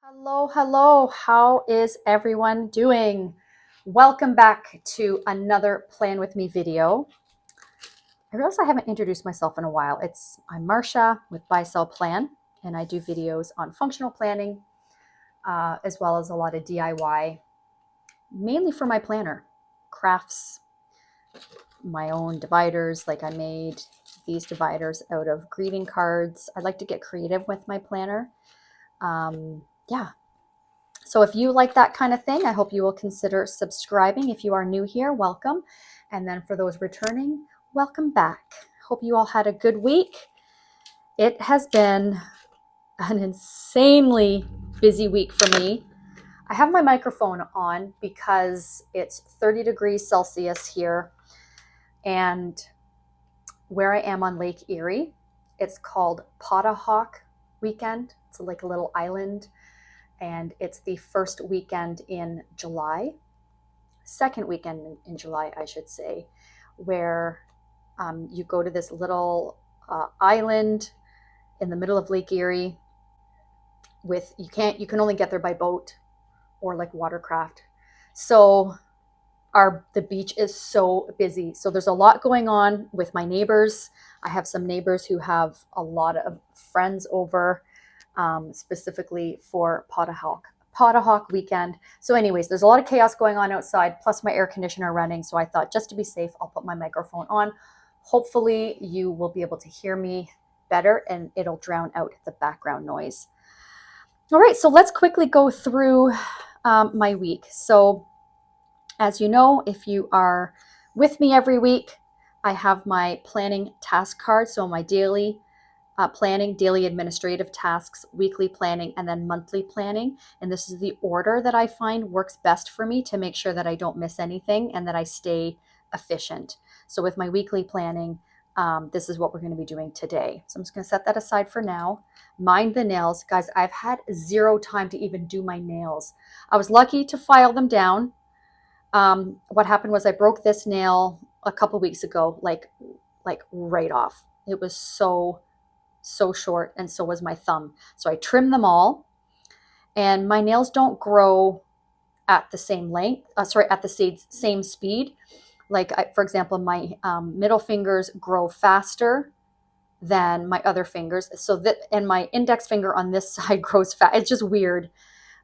Hello, hello. How is everyone doing? Welcome back to another Plan With Me video. I realize I haven't introduced myself in a while. I'm Marcia with Buy Sell Plan, and I do videos on functional planning as well as a lot of DIY, mainly for my planner, crafts, my own dividers. Like I made these dividers out of greeting cards. I like to get creative with my planner. Yeah. So if you like that kind of thing, I hope you will consider subscribing. If you are new here, welcome. And then for those returning, welcome back. Hope you all had a good week. It has been an insanely busy week for me. I have my microphone on because it's 30 degrees Celsius here. And where I am on Lake Erie, it's called Potahawk Weekend. It's like a little island. And it's the first weekend in July, second weekend in July, I should say, where you go to this little island in the middle of Lake Erie. You can only get there by boat or like watercraft. So the beach is so busy. So there's a lot going on with my neighbors. I have some neighbors who have a lot of friends over. Specifically for Potahawk weekend. So anyways, there's a lot of chaos going on outside, plus my air conditioner running. So I thought just to be safe, I'll put my microphone on. Hopefully you will be able to hear me better and it'll drown out the background noise. All right, so let's quickly go through my week. So as you know, if you are with me every week, I have my planning task card. So my daily planning, daily administrative tasks, weekly planning, and then monthly planning. And this is the order that I find works best for me to make sure that I don't miss anything and that I stay efficient. So with my weekly planning, this is what we're going to be doing today. So I'm just going to set that aside for now. Mind the nails. Guys, I've had zero time to even do my nails. I was lucky to file them down. What happened was I broke this nail a couple weeks ago, like right off. It was so short, and so was my thumb. So I trimmed them all, and my nails don't grow at the same length, at the same speed. Like for example, my middle fingers grow faster than my other fingers. And my index finger on this side grows fast. It's just weird.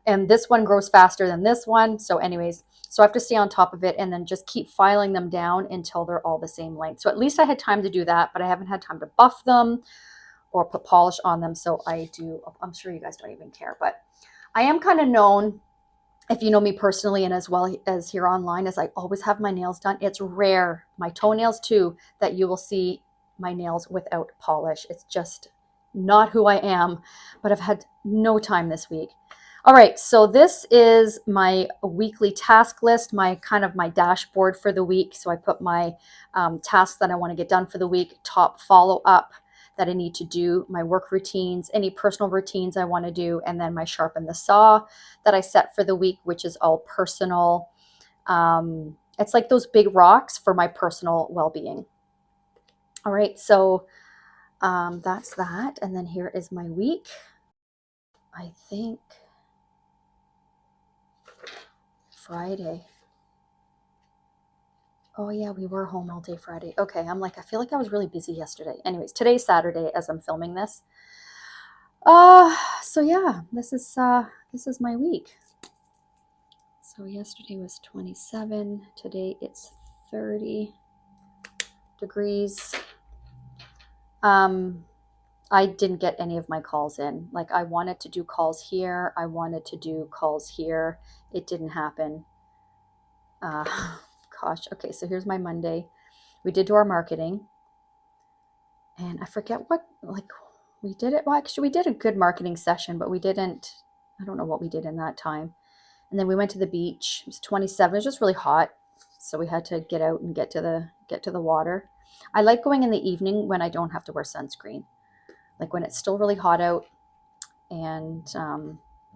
And this one grows faster than this one. So anyways, so I have to stay on top of it and then just keep filing them down until they're all the same length. So at least I had time to do that, but I haven't had time to buff them or put polish on them. So I'm sure you guys don't even care, but I am kind of known, if you know me personally and as well as here online, as I always have my nails done. It's rare, my toenails too, that you will see my nails without polish. It's just not who I am, but I've had no time this week. All right, so this is my weekly task list, my dashboard for the week. So I put my tasks that I want to get done for the week, top follow-up that I need to do, my work routines, any personal routines I want to do, and then my sharpen the saw that I set for the week, which is all personal. It's like those big rocks for my personal well-being. All right, so that's that. And then here is my week. I think Friday. Oh yeah, we were home all day Friday. Okay, I feel like I was really busy yesterday. Anyways, today's Saturday as I'm filming this. So yeah, this is my week. So yesterday was 27. Today it's 30 degrees. I didn't get any of my calls in. Like I wanted to do calls here. I wanted to do calls here. It didn't happen. Gosh. Okay, so here's my Monday. We did do our marketing. And I forget what, we did it. Well, actually, we did a good marketing session, but I don't know what we did in that time. And then we went to the beach. It was 27. It was just really hot. So we had to get out and get to the water. I like going in the evening when I don't have to wear sunscreen. Like when it's still really hot out. And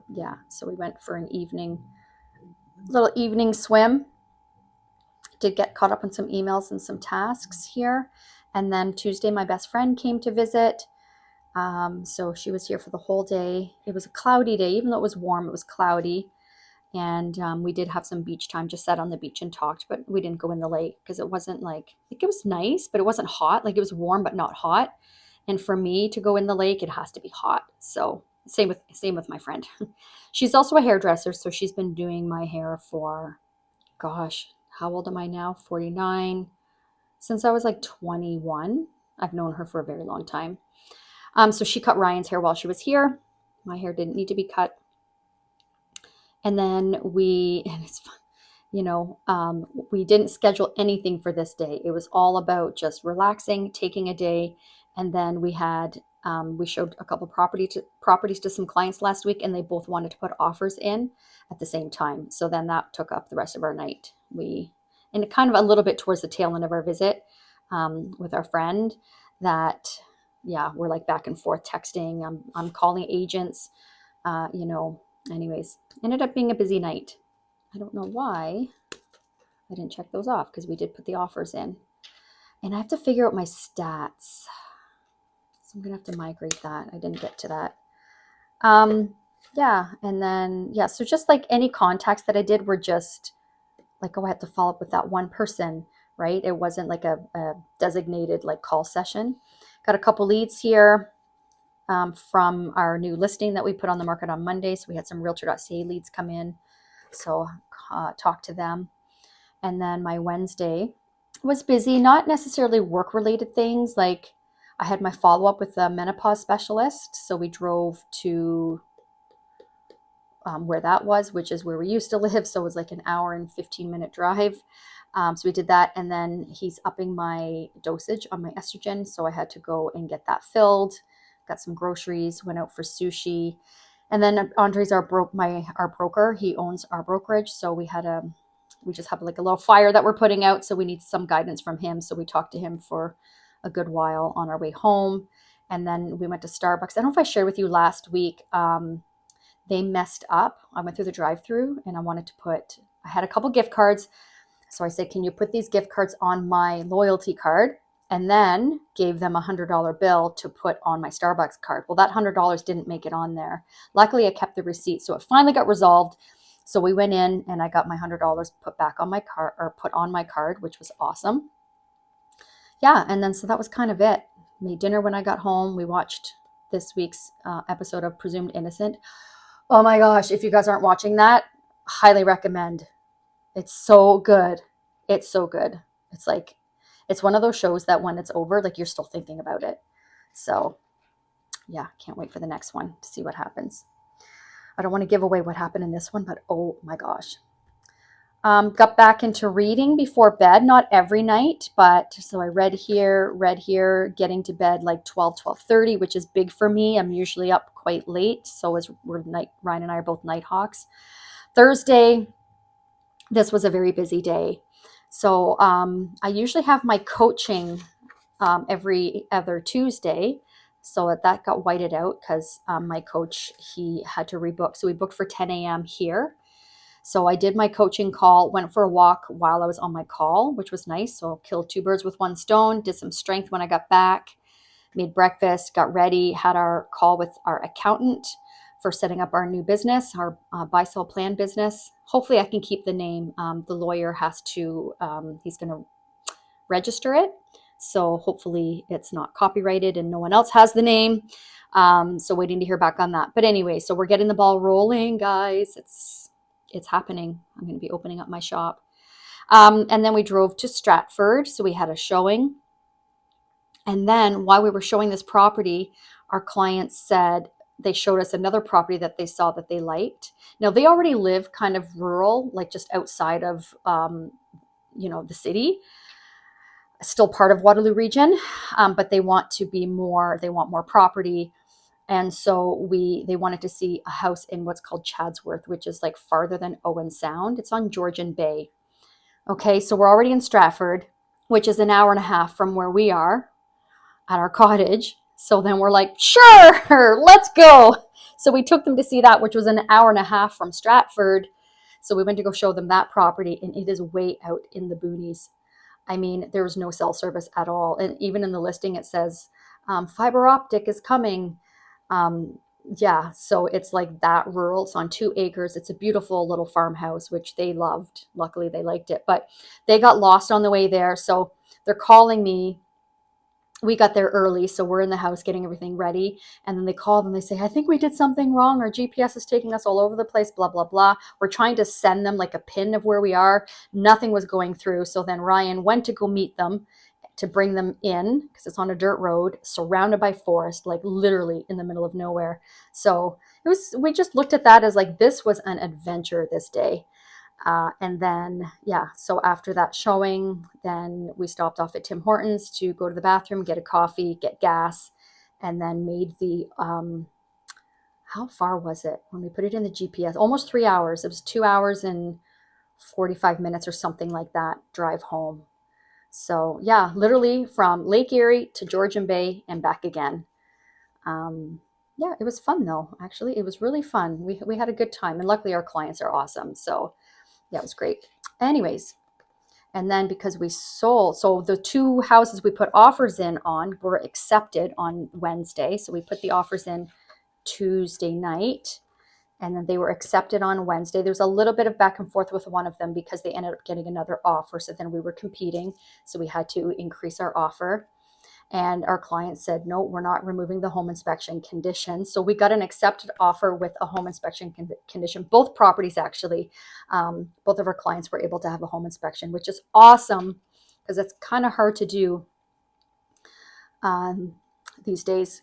yeah, so we went for an little evening swim. Did get caught up on some emails and some tasks here. And then Tuesday, my best friend came to visit. So she was here for the whole day. It was a cloudy day, even though it was warm, it was cloudy. And we did have some beach time, just sat on the beach and talked, but we didn't go in the lake because it wasn't like it was nice, but it wasn't hot. Like it was warm, but not hot. And for me to go in the lake, it has to be hot. So same with my friend. She's also a hairdresser, so she's been doing my hair for, gosh, how old am I now? 49. Since I was like 21. I've known her for a very long time. So she cut Ryan's hair while she was here. My hair didn't need to be cut. And then and it's fun, we didn't schedule anything for this day. It was all about just relaxing, taking a day. And then we showed a couple properties to some clients last week, and they both wanted to put offers in at the same time. So then that took up the rest of our night. And kind of a little bit towards the tail end of our visit with our friend that, yeah, we're like back and forth texting. I'm calling agents, anyways, ended up being a busy night. I don't know why I didn't check those off because we did put the offers in. And I have to figure out my stats. So I'm going to have to migrate that. I didn't get to that. Yeah. And then, yeah, so just like any contacts that I did were just like, oh, I had to follow up with that one person, right? It wasn't like a designated like call session. Got a couple leads here from our new listing that we put on the market on Monday. So we had some realtor.ca leads come in. So talk to them. And then my Wednesday was busy, not necessarily work-related things. Like I had my follow-up with the menopause specialist. So we drove to where that was, which is where we used to live. So it was like an hour and 15-minute drive. So we did that. And then he's upping my dosage on my estrogen. So I had to go and get that filled. Got some groceries, went out for sushi. And then Andre's our broker. He owns our brokerage. So we just have like a little fire that we're putting out. So we need some guidance from him. So we talked to him for a good while on our way home. And then we went to Starbucks. I don't know if I shared with you last week. They messed up. I went through the drive-through and I had a couple gift cards. So I said, can you put these gift cards on my loyalty card? And then gave them $100 bill to put on my Starbucks card. Well, that $100 didn't make it on there. Luckily, I kept the receipt. So it finally got resolved. So we went in and I got my $100 put back on my card, or put on my card, which was awesome. Yeah. And then, so that was kind of it. Made dinner when I got home. We watched this week's episode of Presumed Innocent. Oh my gosh. If you guys aren't watching that, highly recommend. It's so good. It's so good. It's one of those shows that when it's over, like you're still thinking about it. So yeah, can't wait for the next one to see what happens. I don't want to give away what happened in this one, but oh my gosh. Got back into reading before bed, not every night, but so I read here, getting to bed like 12:30, which is big for me. I'm usually up quite late. So Ryan and I are both night hawks. Thursday, this was a very busy day. So I usually have my coaching every other Tuesday. So that got whited out because my coach, he had to rebook. So we booked for 10 a.m. here. So I did my coaching call, went for a walk while I was on my call, which was nice. So killed two birds with one stone, did some strength when I got back, made breakfast, got ready, had our call with our accountant for setting up our new business, our buy-sell plan business. Hopefully I can keep the name. The lawyer has to, he's going to register it. So hopefully it's not copyrighted and no one else has the name. So waiting to hear back on that. But anyway, so we're getting the ball rolling, guys. It's happening. I'm going to be opening up my shop. And then we drove to Stratford. So we had a showing. And then while we were showing this property, our clients said, they showed us another property that they saw that they liked. Now they already live kind of rural, like just outside of, the city, still part of Waterloo region, but they want more property. And so they wanted to see a house in what's called Chadsworth, which is like farther than Owen Sound. It's on Georgian Bay. Okay. So we're already in Stratford, which is an hour and a half from where we are at our cottage. So then we're like, sure, let's go. So we took them to see that, which was an hour and a half from Stratford. So we went to go show them that property, and it is way out in the boonies. I mean, there's no cell service at all. And even in the listing, it says Fiber optic is coming. Yeah, so it's like that rural. It's on 2 acres. It's a beautiful little farmhouse, which they loved. Luckily, they liked it, but they got lost on the way there. So they're calling me. We got there early, so we're in the house getting everything ready. And then they called and they say, I think we did something wrong. Our GPS is taking us all over the place, blah, blah, blah. We're trying to send them like a pin of where we are. Nothing was going through. So then Ryan went to go meet them to bring them in because it's on a dirt road surrounded by forest, like literally in the middle of nowhere. So we just looked at that as like, this was an adventure this day. And then, yeah, so after that showing, then we stopped off at Tim Hortons to go to the bathroom, get a coffee, get gas, and then made the, how far was it when we put it in the GPS? Almost 3 hours. It was 2 hours and 45 minutes or something like that drive home. So yeah, literally from Lake Erie to Georgian Bay and back again. Yeah, it was fun though. Actually, it was really fun. We had a good time, and luckily our clients are awesome. So yeah, it was great. Anyways, and then because we sold, so the 2 houses we put offers in on were accepted on Wednesday. So we put the offers in Tuesday night, and then they were accepted on Wednesday. There was a little bit of back and forth with one of them because they ended up getting another offer. So then we were competing. So we had to increase our offer. And our client said, no, we're not removing the home inspection condition. So we got an accepted offer with a home inspection condition. Both properties, actually, both of our clients were able to have a home inspection, which is awesome because it's kind of hard to do these days.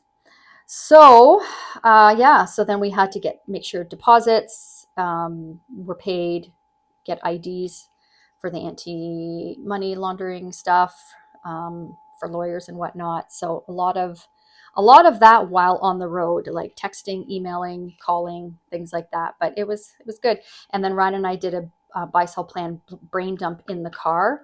So yeah, so then we had to make sure deposits were paid, get IDs for the anti-money laundering stuff, for lawyers and whatnot. So a lot of that while on the road, like texting, emailing, calling, things like that. But it was good. And then Ryan and I did a buy sell plan brain dump in the car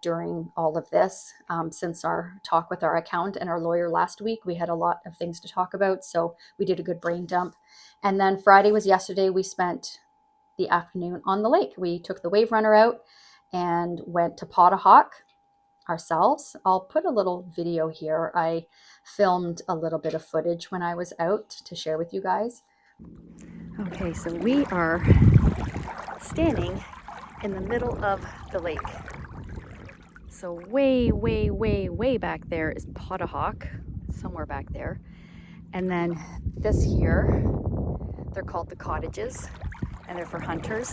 during all of this. Since our talk with our accountant and our lawyer last week, we had a lot of things to talk about. So we did a good brain dump. And then Friday was yesterday. We spent the afternoon on the lake. We took the WaveRunner out and went to Pottahawk ourselves. I'll put a little video here. I filmed a little bit of footage when I was out to share with you guys. Okay, so we are standing in the middle of the lake. So way, way, way, way back there is Pottahawk, somewhere back there. And then this here, they're called the cottages, and they're for hunters.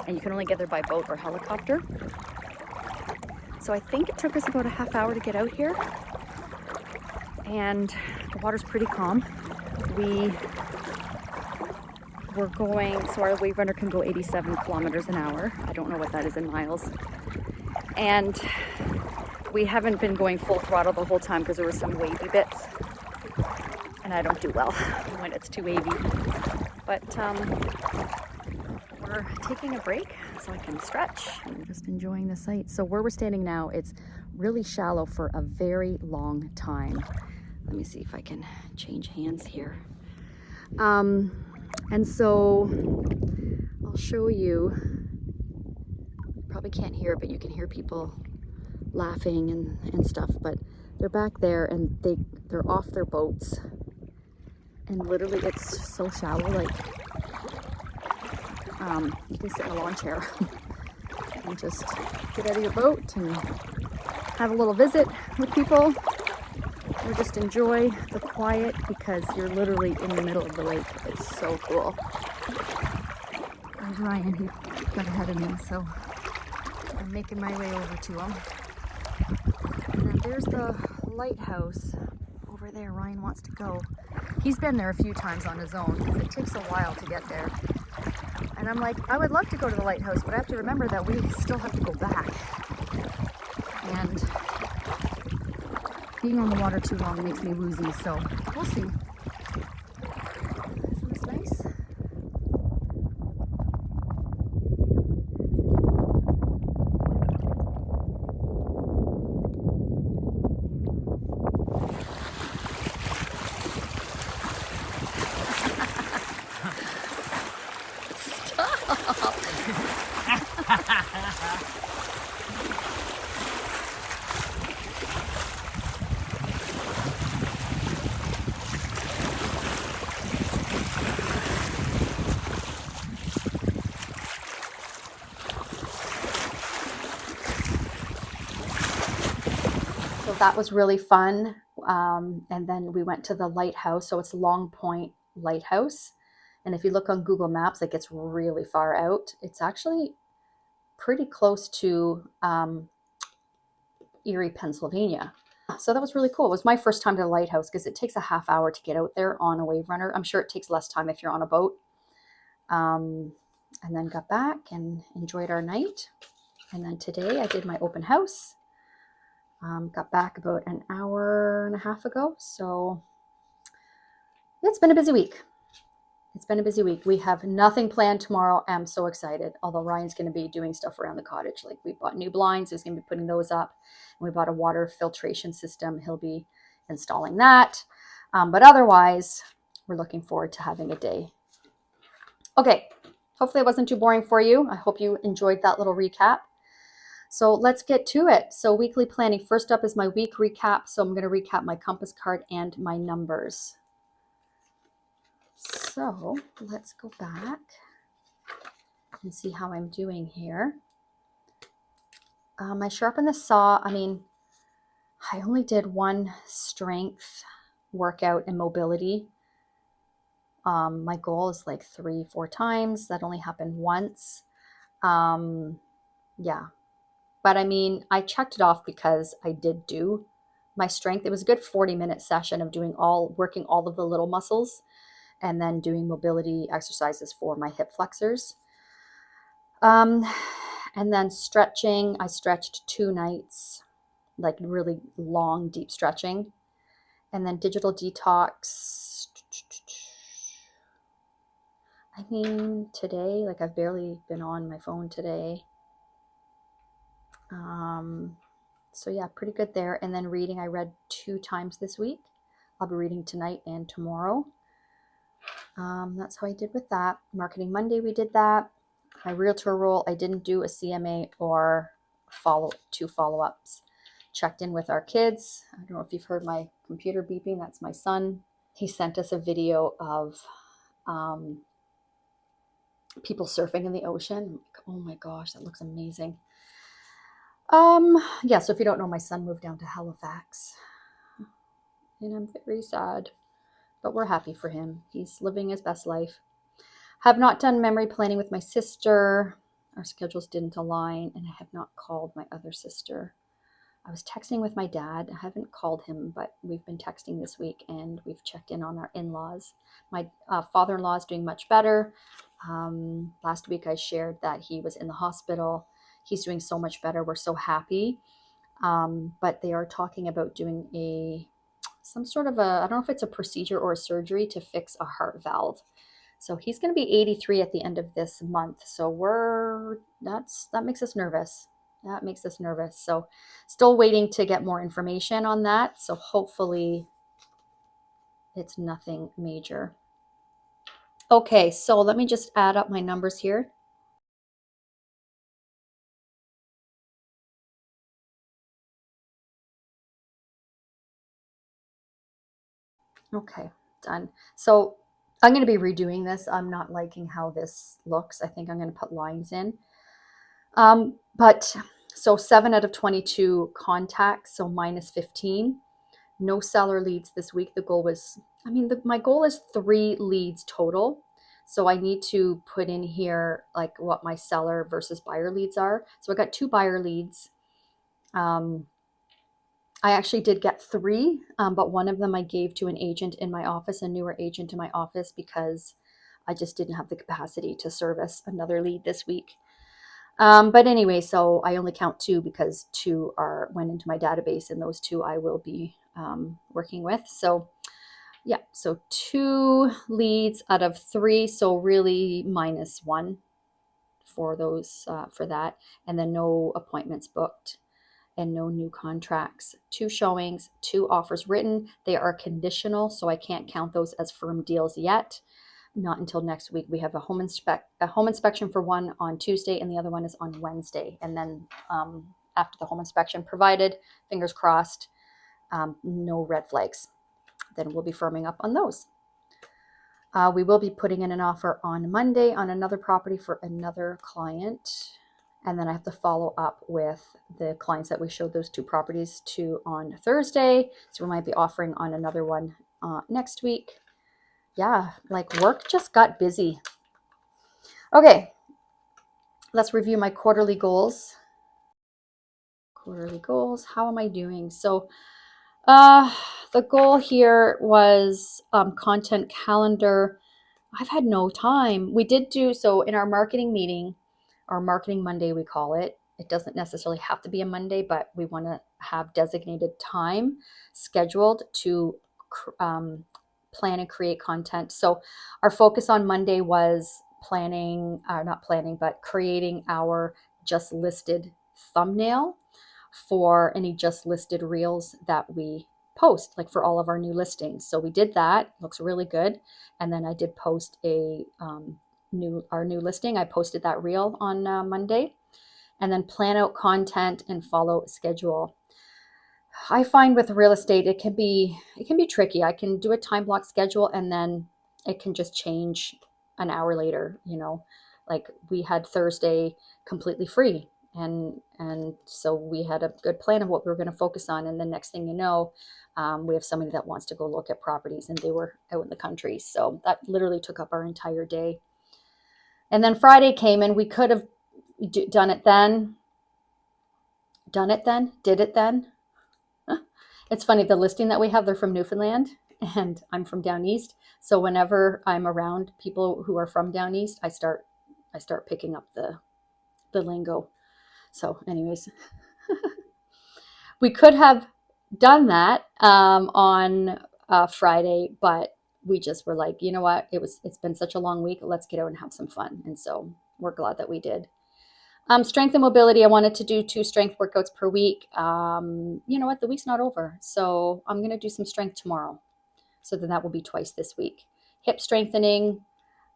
And you can only get there by boat or helicopter. So I think it took us about a half hour to get out here, and the water's pretty calm. We were going, so our WaveRunner can go 87 kilometers an hour. I don't know what that is in miles. And we haven't been going full throttle the whole time because there were some wavy bits, and I don't do well when it's too wavy. But we're taking a break so I can stretch and just enjoying the sight. So where we're standing now, it's really shallow for a very long time. Let me see if I can change hands here. And so I'll show you. Probably can't hear it, but you can hear people laughing and stuff. But they're back there and they're off their boats. And literally it's so shallow, like you can sit in a lawn chair and just get out of your boat and have a little visit with people, or just enjoy the quiet because you're literally in the middle of the lake. It's so cool. There's Ryan, he got ahead of me, so I'm making my way over to him. And then there's the lighthouse over there. Ryan wants to go. He's been there a few times on his own because it takes a while to get there. And I'm like, I would love to go to the lighthouse, but I have to remember that we still have to go back. And being on the water too long makes me woozy, so we'll see. Isn't this nice? that was really fun. And then we went to the lighthouse. So it's Long Point Lighthouse. And if you look on Google Maps, like it's really far out. It's actually pretty close to Erie, Pennsylvania. So that was really cool. It was my first time to the lighthouse because it takes a half hour to get out there on a WaveRunner. I'm sure it takes less time if you're on a boat. And then got back and enjoyed our night. And then today I did my open house. Got back about an hour and a half ago. So it's been a busy week. It's been a busy week. We have nothing planned tomorrow. I'm so excited. Although Ryan's going to be doing stuff around the cottage. Like we bought new blinds. He's going to be putting those up. And we bought a water filtration system. He'll be installing that. But otherwise, we're looking forward to having a day. Okay. Hopefully it wasn't too boring for you. I hope you enjoyed that little recap. So let's get to it. So weekly planning. First up is my week recap. So I'm going to recap my compass card and my numbers. So let's go back and see how I'm doing here. I sharpened the saw. I mean, I only did one strength workout and mobility. My goal is like 3-4 times. That only happened once. Yeah. But I mean, I checked it off because I did do my strength. It was a good 40-minute session of working all of the little muscles and then doing mobility exercises for my hip flexors. And then stretching. I stretched 2 nights, like really long, deep stretching. And then digital detox. I mean, today, like I've barely been on my phone today. So yeah, pretty good there. And then reading, I read 2 times this week. I'll be reading tonight and tomorrow. That's how I did with that. Marketing Monday, we did that. My realtor role, I didn't do a CMA or 2 follow-ups. Checked in with our kids. I don't know if you've heard my computer beeping. That's my son. He sent us a video of people surfing in the ocean. Oh my gosh, that looks amazing. Yeah, so if you don't know, my son moved down to Halifax. And I'm very sad. But we're happy for him. He's living his best life. Have not done memory planning with my sister. Our schedules didn't align, and I have not called my other sister. I was texting with my dad. I haven't called him, but we've been texting this week, and we've checked in on our in-laws. My father-in-law is doing much better. Last week I shared that he was in the hospital. He's doing so much better. We're so happy. But they are talking about doing some sort of I don't know if it's a procedure or a surgery to fix a heart valve. So he's going to be 83 at the end of this month. So that makes us nervous. That makes us nervous. So still waiting to get more information on that. So hopefully it's nothing major. Okay, so let me just add up my numbers here. Okay, done. So I'm going to be redoing this. I'm not liking how this looks. I think I'm going to put lines in. But so 7 out of 22 contacts, so minus 15. No seller leads this week. The goal was, my goal is 3 leads total. So I need to put in here like what my seller versus buyer leads are. So I got 2 buyer leads. I actually did get 3, but one of them I gave to an agent in my office, a newer agent in my office, because I just didn't have the capacity to service another lead this week. But anyway, so I only count 2 because 2 went into my database, and those 2 I will be working with. So yeah, so 2 leads out of 3, so really minus 1 for those for that, and then no appointments booked and no new contracts. 2 showings, 2 offers written. They are conditional, so I can't count those as firm deals yet. Not until next week. We have a home inspection for one on Tuesday, and the other one is on Wednesday. And then after the home inspection, provided, fingers crossed, no red flags, then we'll be firming up on those. We will be putting in an offer on Monday on another property for another client. And then I have to follow up with the clients that we showed those 2 properties to on Thursday. So we might be offering on another one next week. Yeah, like work just got busy. Okay, let's review my quarterly goals. Quarterly goals, how am I doing? So the goal here was content calendar. I've had no time. We did do, so in our marketing meeting, our marketing Monday, we call it. It doesn't necessarily have to be a Monday, but we want to have designated time scheduled to plan and create content. So our focus on Monday was planning, not planning, but creating our just listed thumbnail for any just listed reels that we post, like for all of our new listings. So we did that. Looks really good. And then I did post our new listing. I posted that reel on Monday, and then plan out content and follow schedule. I find with real estate it can be tricky. I can do a time block schedule and then it can just change an hour later, like we had Thursday completely free, and so we had a good plan of what we were going to focus on, and the next thing you know, we have somebody that wants to go look at properties and they were out in the country, so that literally took up our entire day. And then Friday came and we could have done it then, did it then. It's funny, the listing that we have, they're from Newfoundland and I'm from down east. So whenever I'm around people who are from down east, I start picking up the lingo. So anyways, we could have done that on Friday, but we just were like, you know what? It's been such a long week. Let's get out and have some fun. And so we're glad that we did. Strength and mobility, I wanted to do 2 strength workouts per week. You know what? The week's not over. So I'm going to do some strength tomorrow. So then that will be twice this week. Hip strengthening.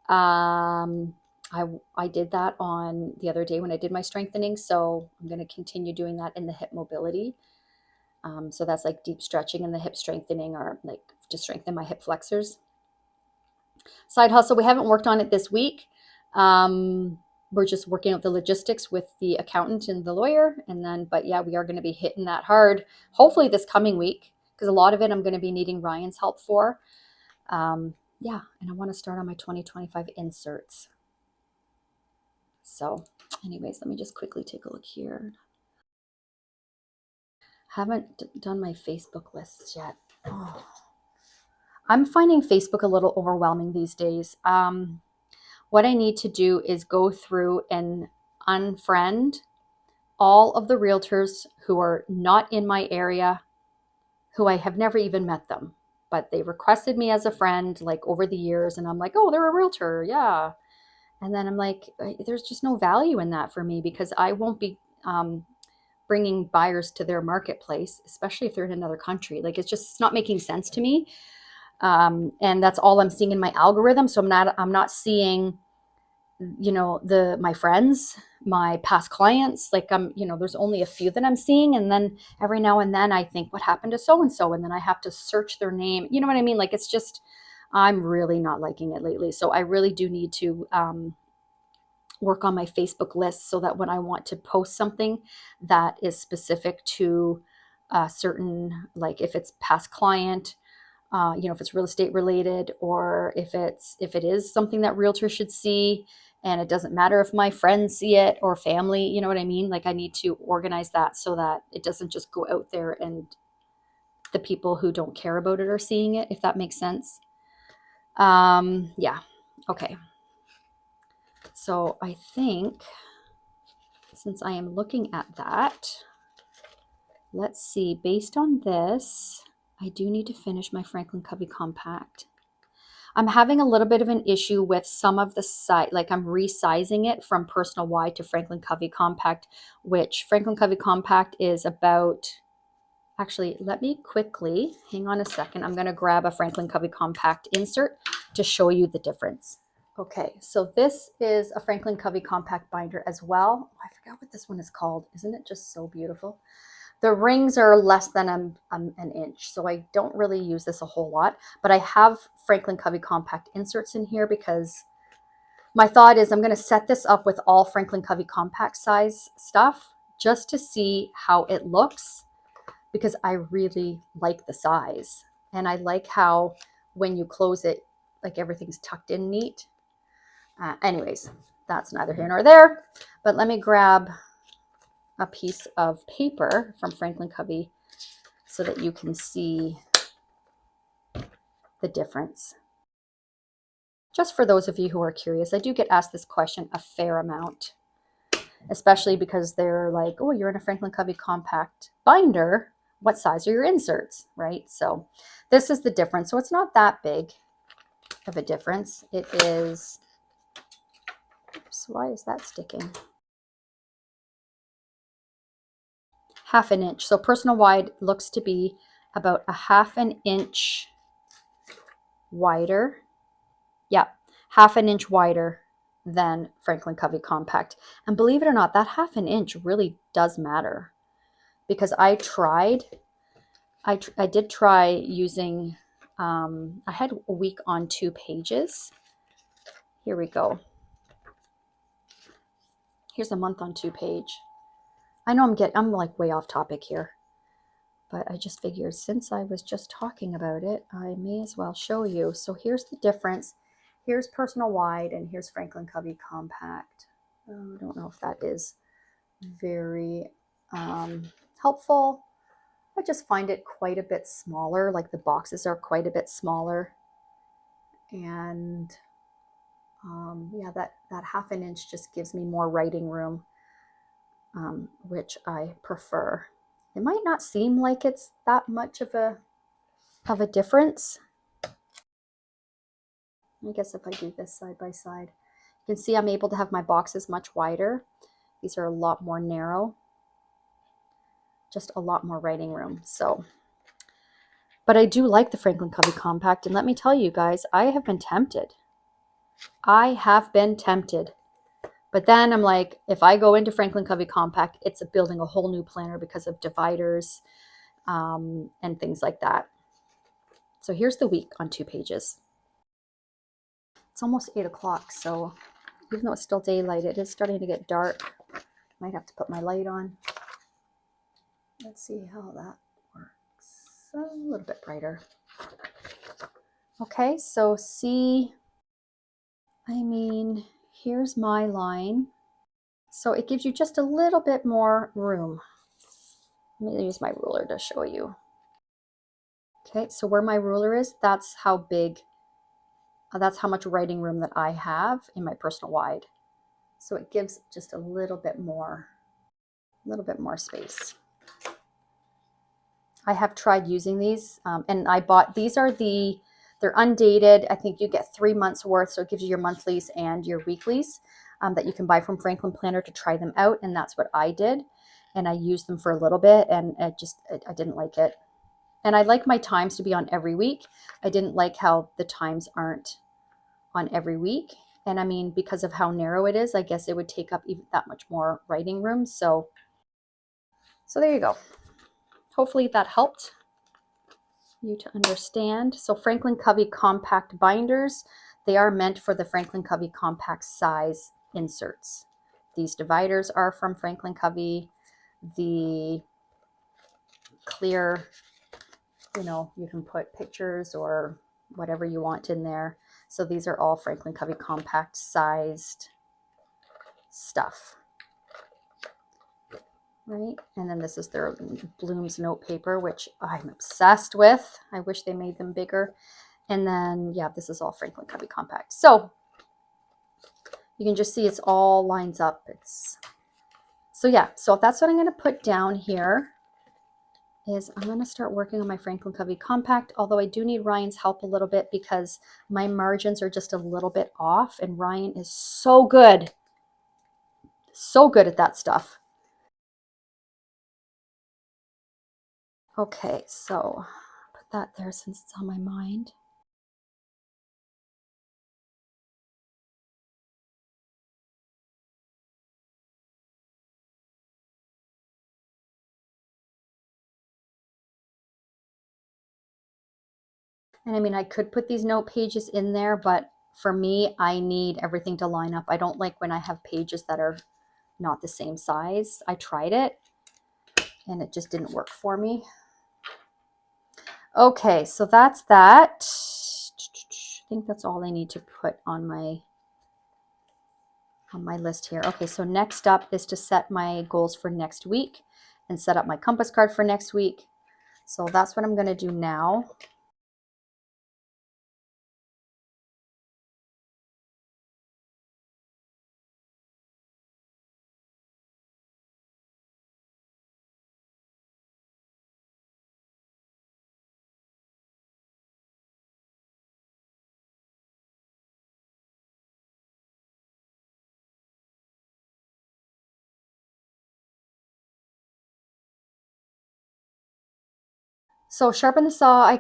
I did that on the other day when I did my strengthening. So I'm going to continue doing that in the hip mobility. So that's like deep stretching and the hip strengthening, or like to strengthen my hip flexors. Side hustle, we haven't worked on it this week. We're just working out the logistics with the accountant and the lawyer. And then, but yeah, we are going to be hitting that hard, hopefully this coming week, because a lot of it I'm going to be needing Ryan's help for. Yeah, and I want to start on my 2025 inserts. So anyways, let me just quickly take a look here. Haven't done my Facebook lists yet. Oh. I'm finding Facebook a little overwhelming these days. What I need to do is go through and unfriend all of the realtors who are not in my area, who I have never even met them, but they requested me as a friend like over the years, and I'm like, oh, they're a realtor, yeah. And then I'm like, there's just no value in that for me, because I won't be bringing buyers to their marketplace, especially if they're in another country. Like it's not making sense to me. And that's all I'm seeing in my algorithm. So I'm not seeing, my friends, my past clients, like there's only a few that I'm seeing. And then every now and then I think, what happened to so-and-so? And then I have to search their name. You know what I mean? Like, it's just, I'm really not liking it lately. So I really do need to, work on my Facebook list so that when I want to post something that is specific to a certain, like if it's past client, if it's real estate related, or if it is something that realtors should see, and it doesn't matter if my friends see it or family, you know what I mean? Like I need to organize that so that it doesn't just go out there and the people who don't care about it are seeing it, if that makes sense. Yeah. Okay. So I think since I am looking at that, let's see, based on this, I do need to finish my Franklin Covey Compact. I'm having a little bit of an issue with some of the site, like I'm resizing it from Personal Wide to Franklin Covey Compact, which Franklin Covey Compact is about, actually, let me quickly, hang on a second. I'm going to grab a Franklin Covey Compact insert to show you the difference. Okay, so this is a Franklin Covey Compact binder as well. I forgot what this one is called. Isn't it just so beautiful? The rings are less than an inch, so I don't really use this a whole lot, but I have Franklin Covey Compact inserts in here because my thought is I'm going to set this up with all Franklin Covey compact size stuff just to see how it looks, because I really like the size. And I like how when you close it, like everything's tucked in neat. Anyways, that's neither here nor there. But let me grab a piece of paper from Franklin Covey so that you can see the difference. Just for those of you who are curious, I do get asked this question a fair amount, especially because they're like, oh, you're in a Franklin Covey compact binder. What size are your inserts, right? So this is the difference. So it's not that big of a difference. It is, oops, why is that sticking? 1/2 inch. So personal wide looks to be about a 1/2 inch wider. Yeah, 1/2 inch wider than Franklin Covey compact. And believe it or not, that 1/2 inch really does matter, because I tried, I did try using, I had a week on 2 pages. Here we go. Here's a month on 2 page. I know I'm like way off topic here, but I just figured since I was just talking about it, I may as well show you. So here's the difference. Here's personal wide and here's Franklin Covey compact. I don't know if that is very helpful. I just find it quite a bit smaller, like the boxes are quite a bit smaller. And yeah, that 1/2 inch just gives me more writing room, which I prefer. It might not seem like it's that much of a difference. I guess if I do this side by side, you can see I'm able to have my boxes much wider. These are a lot more narrow, just a lot more writing room. So, but I do like the Franklin Covey compact, and let me tell you guys, I have been tempted. I have been tempted. But then I'm like, if I go into Franklin Covey compact, it's building a whole new planner because of dividers and things like that. So here's the week on 2 pages. It's almost 8 o'clock, so even though it's still daylight, it is starting to get dark. Might have to put my light on. Let's see how that works. A little bit brighter. Okay, so see, I mean, here's my line. So it gives you just a little bit more room. Let me use my ruler to show you. Okay, so where my ruler is, that's how big, that's how much writing room that I have in my personal wide. So it gives just a little bit more space. I have tried using these, and I bought, these are they're undated. I think you get 3 months worth, so it gives you your monthlies and your weeklies that you can buy from Franklin Planner to try them out, and that's what I did. And I used them for a little bit, and I didn't like it. And I like my times to be on every week. I didn't like how the times aren't on every week. And I mean, because of how narrow it is, I guess it would take up even that much more writing room. So there you go. Hopefully that helped you to understand. So Franklin Covey compact binders, they are meant for the Franklin Covey compact size inserts. These dividers are from Franklin Covey. The clear, you know, you can put pictures or whatever you want in there. So these are all Franklin Covey compact sized stuff. Right, and then this is their Bloom's note paper, which I'm obsessed with. I wish they made them bigger. And then, yeah, this is all Franklin Covey compact. So you can just see it's all lines up. So yeah, so that's what I'm going to put down here. Is I'm going to start working on my Franklin Covey compact, although I do need Ryan's help a little bit because my margins are just a little bit off, and Ryan is so good at that stuff. Okay, so put that there since it's on my mind. And I mean, I could put these note pages in there, but for me, I need everything to line up. I don't like when I have pages that are not the same size. I tried it and it just didn't work for me. Okay, so that's that. I think that's all I need to put on my list here. Okay, so next up is to set my goals for next week and set up my compass card for next week. So that's what I'm going to do now. So sharpen the saw, I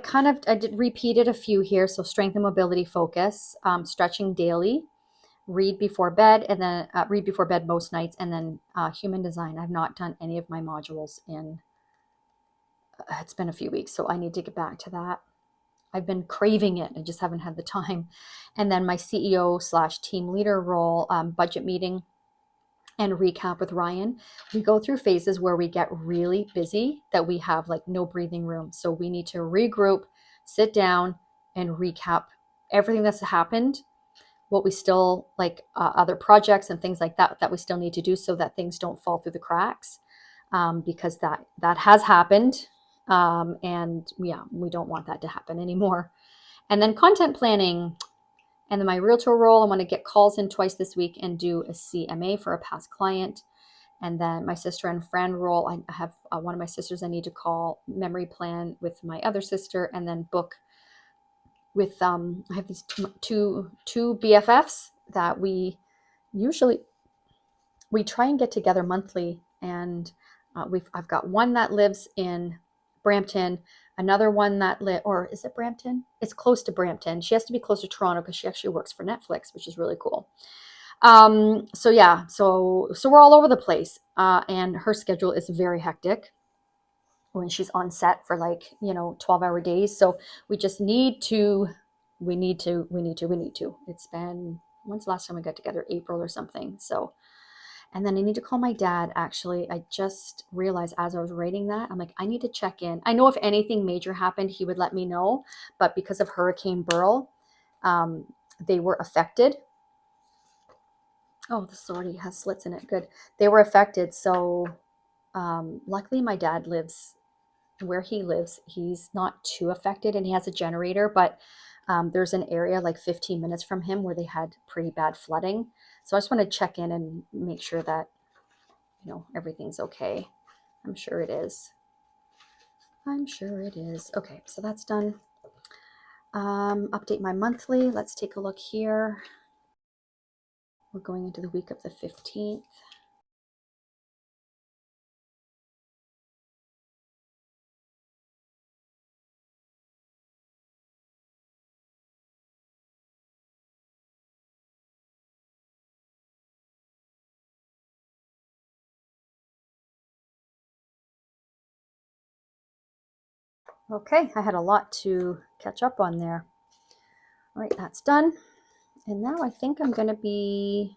did repeat it a few here. So strength and mobility focus, stretching daily, read before bed, and then read before bed most nights, and then human design. I've not done any of my modules in, it's been a few weeks, so I need to get back to that. I've been craving it. I just haven't had the time. And then my CEO/team leader role, budget meeting, and recap with Ryan. We go through phases where we get really busy that we have like no breathing room. So we need to regroup, sit down, and recap everything that's happened, what we still like, other projects and things like that we still need to do so that things don't fall through the cracks, because that has happened, and yeah, we don't want that to happen anymore. And then content planning. And then my realtor role, I want to get calls in twice this week and do a CMA for a past client. And then my sister and friend role, I have one of my sisters I need to call, memory plan with my other sister, and then book with, I have these two BFFs that we try and get together monthly. And I've got one that lives in Brampton, another one that or is it Brampton? It's close to Brampton. She has to be close to Toronto because she actually works for Netflix, which is really cool. So yeah, so we're all over the place, and her schedule is very hectic when she's on set for 12-hour days. So we just need to. It's been, when's the last time we got together? April or something. So. And then I need to call my dad, actually. I just realized as I was writing that, I'm like, I need to check in. I know if anything major happened, he would let me know. But because of Hurricane Beryl, they were affected. Oh, this already has slits in it. Good. They were affected. So luckily, my dad lives where he lives. He's not too affected, and he has a generator. But there's an area like 15 minutes from him where they had pretty bad flooding. So I just want to check in and make sure that everything's okay. I'm sure it is. Okay, so that's done. Update my monthly. Let's take a look here. We're going into the week of the 15th. Okay, I had a lot to catch up on there. All right, that's done. And now I think I'm going to be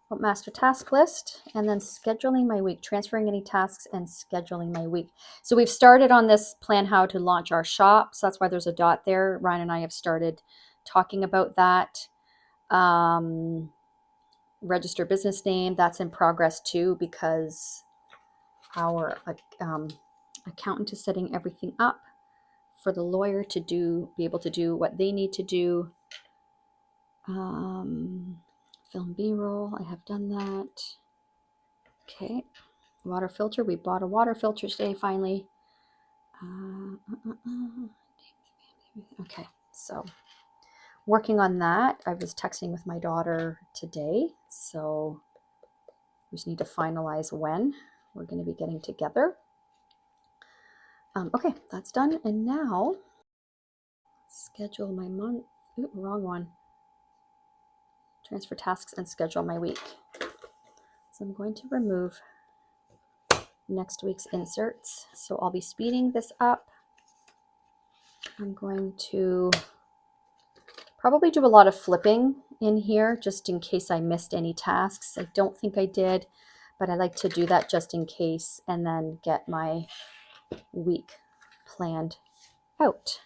master task list, and then scheduling my week, transferring any tasks and scheduling my week. So we've started on this plan how to launch our shop. So that's why there's a dot there. Ryan and I have started talking about that. Register business name, that's in progress too, because our accountant is setting everything up for the lawyer to be able to do what they need to do. Film B-roll, I have done that. Okay, water filter, we bought a water filter today finally. Okay, so working on that. I was texting with my daughter today, so we just need to finalize when we're going to be getting together. Okay, that's done. And now schedule my month. Ooh, wrong one. Transfer tasks and schedule my week. So I'm going to remove next week's inserts. So I'll be speeding this up. I'm going to Probably do a lot of flipping in here just in case I missed any tasks. I don't think I did, but I like to do that just in case and then get my week planned out.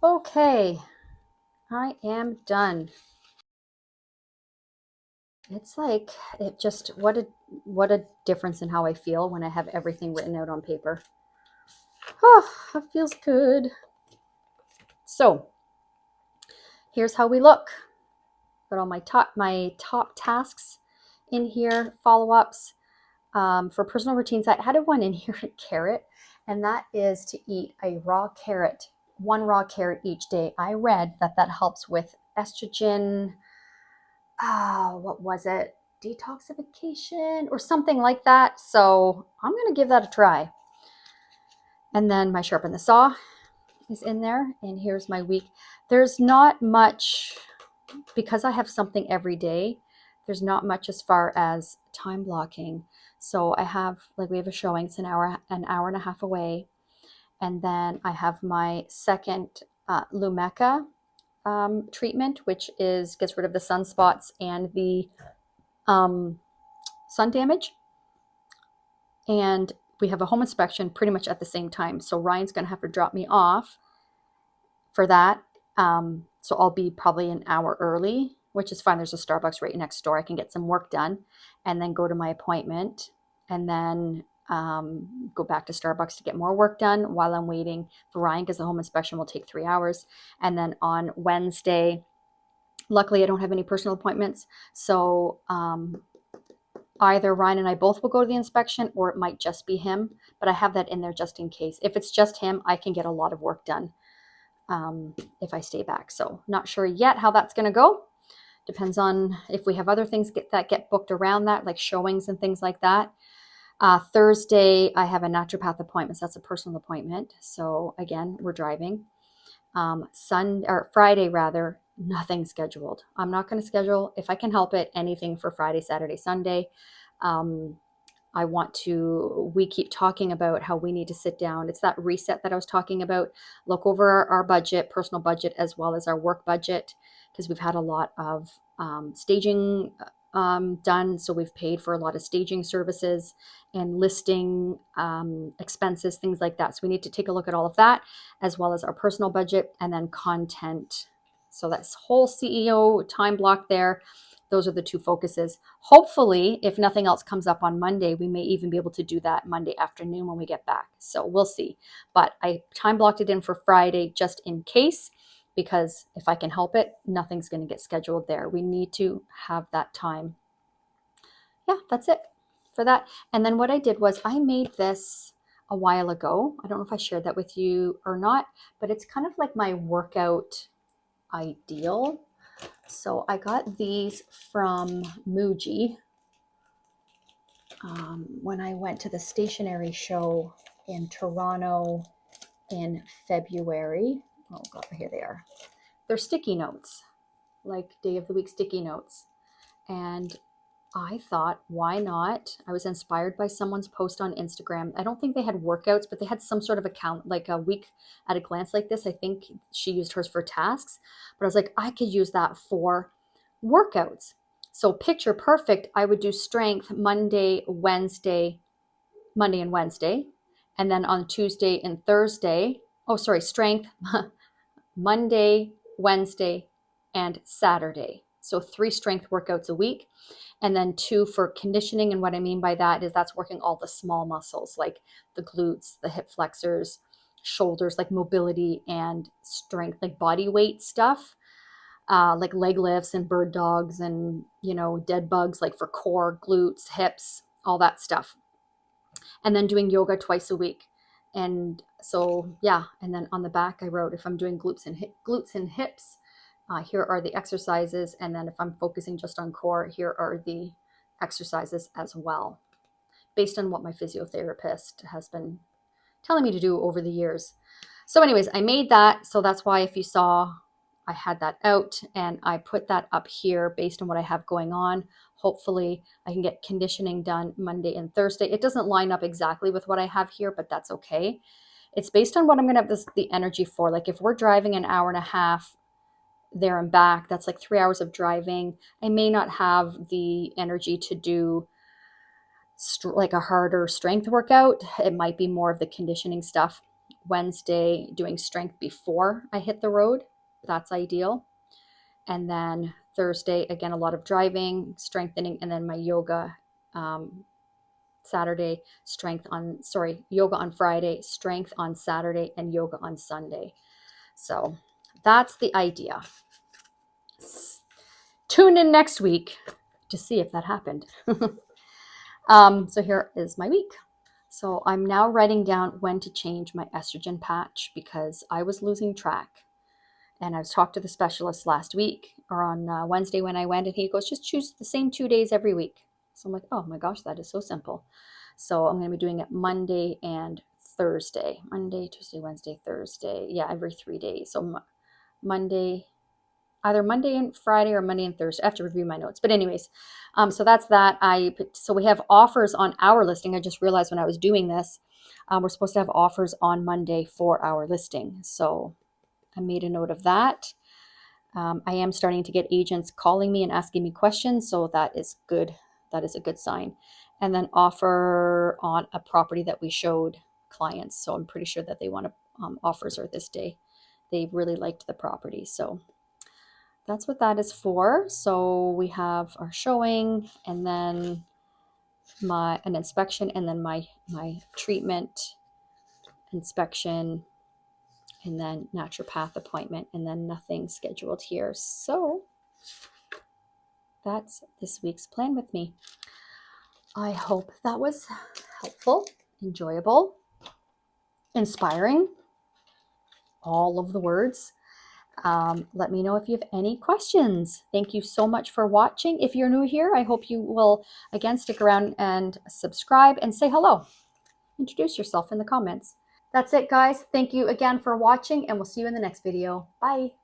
Okay, I am done. It's like it just what a difference in how I feel when I have everything written out on paper. Oh, that feels good. So here's how we look. Got all my top tasks in here, follow-ups. For personal routines, I added one in here, carrot, and that is to eat a raw carrot, one raw carrot each day. I read that that helps with estrogen, what was it? Detoxification or something like that. So I'm going to give that a try. And then my sharpen the saw is in there. And here's my week. There's not much, because I have something every day, there's not much as far as time blocking. So I have, like, we have a showing, it's an hour and a half away. And then I have my second Lumeka treatment, which gets rid of the sunspots and the sun damage. And we have a home inspection pretty much at the same time. So Ryan's going to have to drop me off for that. So I'll be probably an hour early, which is fine. There's a Starbucks right next door. I can get some work done and then go to my appointment and then go back to Starbucks to get more work done while I'm waiting for Ryan, because the home inspection will take 3 hours. And then on Wednesday, luckily I don't have any personal appointments. So either Ryan and I both will go to the inspection, or it might just be him, but I have that in there just in case. If it's just him, I can get a lot of work done if I stay back. So not sure yet how that's going to go. Depends on if we have other things that get booked around that, like showings and things like that. Thursday, I have a naturopath appointment. So that's a personal appointment. So again, we're driving. Friday rather, nothing scheduled. I'm not going to schedule, if I can help it, anything for Friday, Saturday, Sunday. We keep talking about how we need to sit down. It's that reset that I was talking about. Look over our budget, personal budget, as well as our work budget, because we've had a lot of staging done. So we've paid for a lot of staging services and listing expenses, things like that. So we need to take a look at all of that, as well as our personal budget, and then content. So that's whole CEO time block there. Those are the two focuses. Hopefully, if nothing else comes up on Monday, we may even be able to do that Monday afternoon when we get back. So we'll see. But I time blocked it in for Friday just in case, because if I can help it, nothing's going to get scheduled there. We need to have that time. Yeah, that's it for that. And then what I did was I made this a while ago. I don't know if I shared that with you or not, but it's kind of like my workout ideal. So I got these from Muji when I went to the stationery show in Toronto in February. Oh God, here they are. They're sticky notes, like day of the week sticky notes. And I thought, why not? I was inspired by someone's post on Instagram. I don't think they had workouts, but they had some sort of account, like a week at a glance like this. I think she used hers for tasks, but I was like, I could use that for workouts. So picture perfect, I would do strength Monday and Wednesday. And then on Tuesday and Thursday, strength Monday, Wednesday, and Saturday. So 3 strength workouts a week. And then 2 for conditioning. And what I mean by that is that's working all the small muscles like the glutes, the hip flexors, shoulders, like mobility and strength, like body weight stuff, like leg lifts and bird dogs and, dead bugs, like for core, glutes, hips, all that stuff. And then doing yoga twice a week. And so, yeah. And then on the back, I wrote, if I'm doing glutes and hips, here are the exercises. And then if I'm focusing just on core, here are the exercises as well, based on what my physiotherapist has been telling me to do over the years. So anyways, I made that. So that's why if you saw, I had that out and I put that up here based on what I have going on. Hopefully I can get conditioning done Monday and Thursday. It doesn't line up exactly with what I have here, but that's okay. It's based on what I'm going to have the energy for. Like if we're driving an hour and a half there and back, that's like 3 hours of driving. I may not have the energy to do like a harder strength workout. It might be more of the conditioning stuff. Wednesday, doing strength before I hit the road. That's ideal. And then Thursday, again, a lot of driving, strengthening, and then my yoga Saturday, yoga on Friday, strength on Saturday, and yoga on Sunday. So that's the idea. Tune in next week to see if that happened. So here is my week. So I'm now writing down when to change my estrogen patch because I was losing track. And I was talked to the specialist last week or on Wednesday when I went, and he goes, just choose the same 2 days every week. So I'm like, oh my gosh, that is so simple. So I'm going to be doing it Monday and Thursday. Monday, Tuesday, Wednesday, Thursday. Yeah, every 3 days. So Monday, either Monday and Friday or Monday and Thursday. I have to review my notes. But anyways, so that's that. So we have offers on our listing. I just realized when I was doing this, we're supposed to have offers on Monday for our listing. So I made a note of that. I am starting to get agents calling me and asking me questions. So that is good. That is a good sign. And then offer on a property that we showed clients. So I'm pretty sure that they want offers are this day. They really liked the property. So that's what that is for. So we have our showing and then an inspection and then my treatment inspection and then naturopath appointment and then nothing scheduled here. So that's this week's plan with me. I hope that was helpful, enjoyable, inspiring, all of the words. Let me know if you have any questions. Thank you so much for watching. If you're new here, I hope you will again stick around and subscribe and say hello. Introduce yourself in the comments. That's it, guys. Thank you again for watching, and we'll see you in the next video. Bye.